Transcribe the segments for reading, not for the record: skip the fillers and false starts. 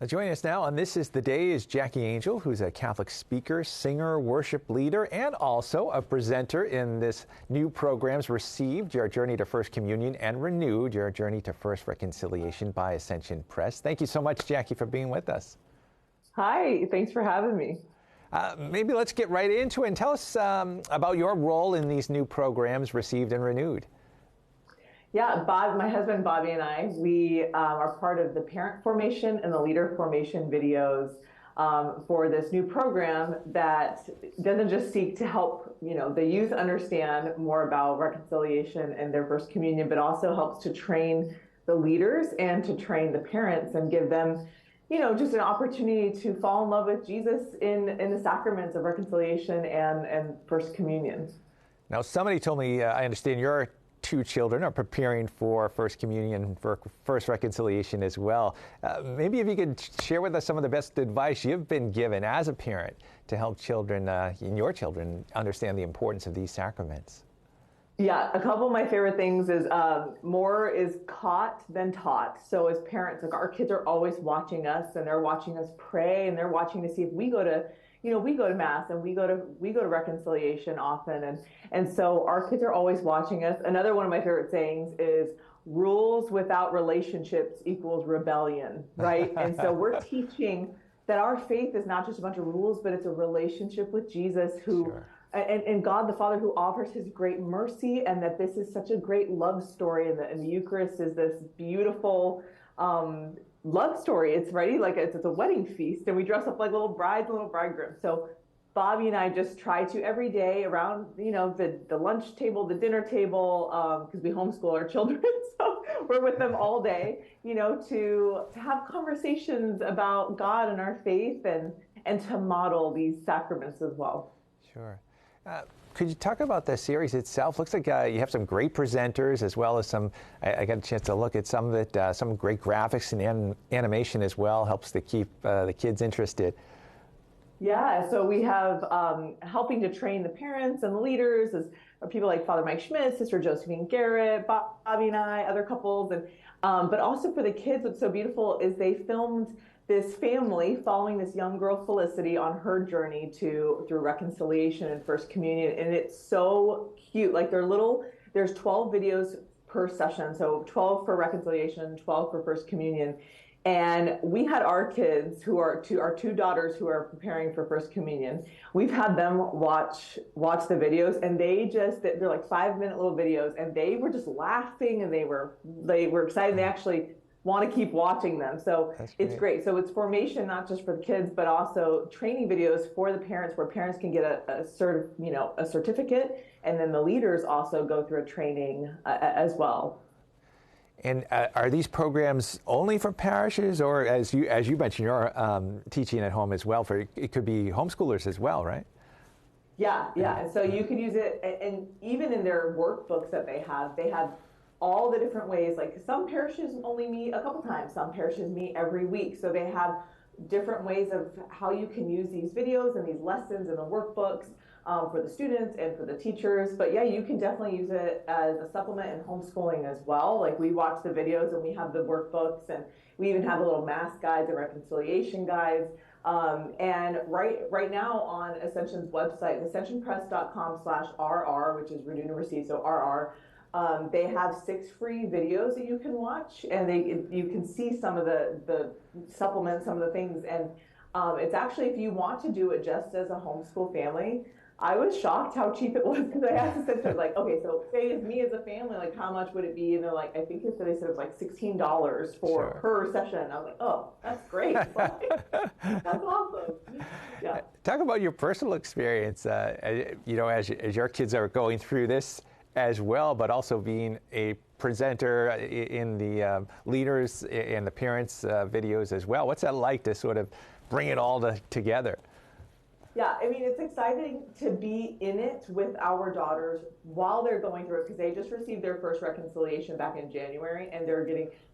Joining us now on This Is the Day is Jackie Angel, who's a Catholic speaker, singer, worship leader, and also a presenter in this new program's Received, Your Journey to First Communion, and Renewed, Your Journey to First Reconciliation by Ascension Press. Thank you so much, Jackie, for being with us. Hi, thanks for having me. Maybe let's get right into it and tell us about your role in these new programs, Received and Renewed. Yeah, Bob, my husband Bobby and I, we are part of the parent formation and the leader formation videos for this new program that doesn't just seek to help, the youth understand more about reconciliation and their first communion, but also helps to train the leaders and to train the parents and give them, just an opportunity to fall in love with Jesus in the sacraments of reconciliation and first communion. Now, somebody told me, I understand your two children are preparing for First Communion, for First Reconciliation as well. Maybe if you could share with us some of the best advice you've been given as a parent to help children, your children, understand the importance of these sacraments. Yeah, a couple of my favorite things is more is caught than taught. So as parents, like our kids are always watching us and they're watching us pray and they're watching to see if we go to Mass and we go to reconciliation often. And so our kids are always watching us. Another one of my favorite sayings is rules without relationships equals rebellion, right? And so we're teaching that our faith is not just a bunch of rules, but it's a relationship with Jesus who, Sure. and God the Father who offers his great mercy, and that this is such a great love story. And the Eucharist is this beautiful, love story. It's ready like it's a wedding feast, and we dress up like little brides and little bridegrooms. So Bobby and I just try to every day around the lunch table, the dinner table, because we homeschool our children, so we're with them all day, to have conversations about God and our faith and to model these sacraments as well. Sure. Could you talk about the series itself? Looks like you have some great presenters as well as some, I got a chance to look at some of it, some great graphics and animation as well, helps to keep the kids interested. Yeah, so we have helping to train the parents and the leaders are people like Father Mike Schmidt, Sister Josephine Garrett, Bobby and I, other couples. And but also for the kids, what's so beautiful is they filmed this family following this young girl Felicity on her journey through reconciliation and First Communion, and it's so cute. Like there's 12 videos per session, so 12 for reconciliation, 12 for First Communion. And we had our kids our two daughters who are preparing for First Communion. We've had them watch the videos, and they're like 5-minute little videos, and they were just laughing and they were excited. They actually want to keep watching them. So it's great. So it's formation, not just for the kids, but also training videos for the parents where parents can get a certificate. And then the leaders also go through a training as well. And are these programs only for parishes, or as you mentioned, you're teaching at home as well, it could be homeschoolers as well, right? Yeah. So you could use it, and even in their workbooks that they have all the different ways. Like some parishes only meet a couple times, some parishes meet every week. So they have different ways of how you can use these videos and these lessons and the workbooks for the students and for the teachers. But yeah, you can definitely use it as a supplement in homeschooling as well. Like we watch the videos and we have the workbooks, and we even have the little Mass guides and reconciliation guides. And right now on Ascension's website, ascensionpress.com/RR, which is Renew and Receive, so RR, they have 6 free videos that you can watch, and you can see some of the supplements, some of the things. And it's actually, if you want to do it just as a homeschool family, I was shocked how cheap it was, because I asked the sisters, like, okay, so say as me as a family, like how much would it be? And they're like, I think they said it was like $16 per session. I was like, oh, that's great. That's awesome. Yeah. Talk about your personal experience, as your kids are going through this as well, but also being a presenter in the leaders and the parents' videos as well. What's that like to sort of bring it all together? Yeah, I mean, it's exciting to be in it with our daughters while they're going through it, because they just received their first reconciliation back in January, and they're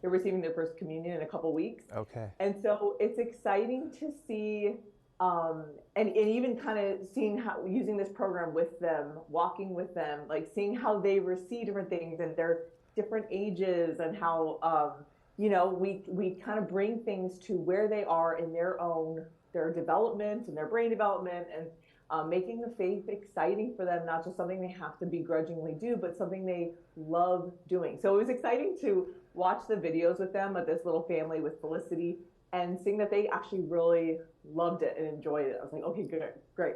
receiving their first communion in a couple weeks. Okay. And so it's exciting to see, and even kind of seeing how, using this program with them, walking with them, like seeing how they receive different things and their different ages, and how, we kind of bring things to where they are in their development and their brain development, and making the faith exciting for them, not just something they have to begrudgingly do, but something they love doing. So it was exciting to watch the videos with them, of this little family with Felicity, and seeing that they actually really loved it and enjoyed it. I was like, okay, good, great.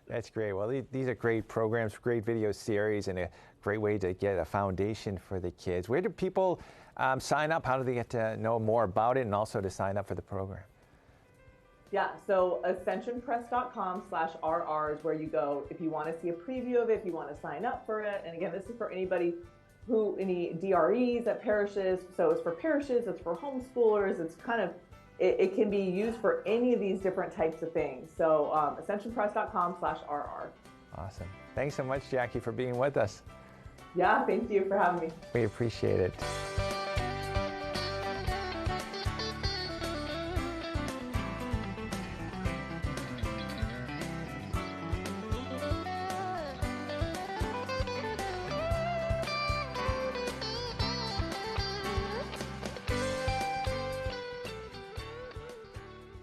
That's great. Well, these are great programs, great video series, and a great way to get a foundation for the kids. Where do people sign up? How do they get to know more about it, and also to sign up for the program? Yeah, so ascensionpress.com/RR is where you go if you want to see a preview of it, if you want to sign up for it. And again, this is for any DREs at parishes. So it's for parishes, it's for homeschoolers. It's kind of, it can be used for any of these different types of things. So ascensionpress.com/RR. Awesome. Thanks so much, Jackie, for being with us. Yeah, thank you for having me. We appreciate it.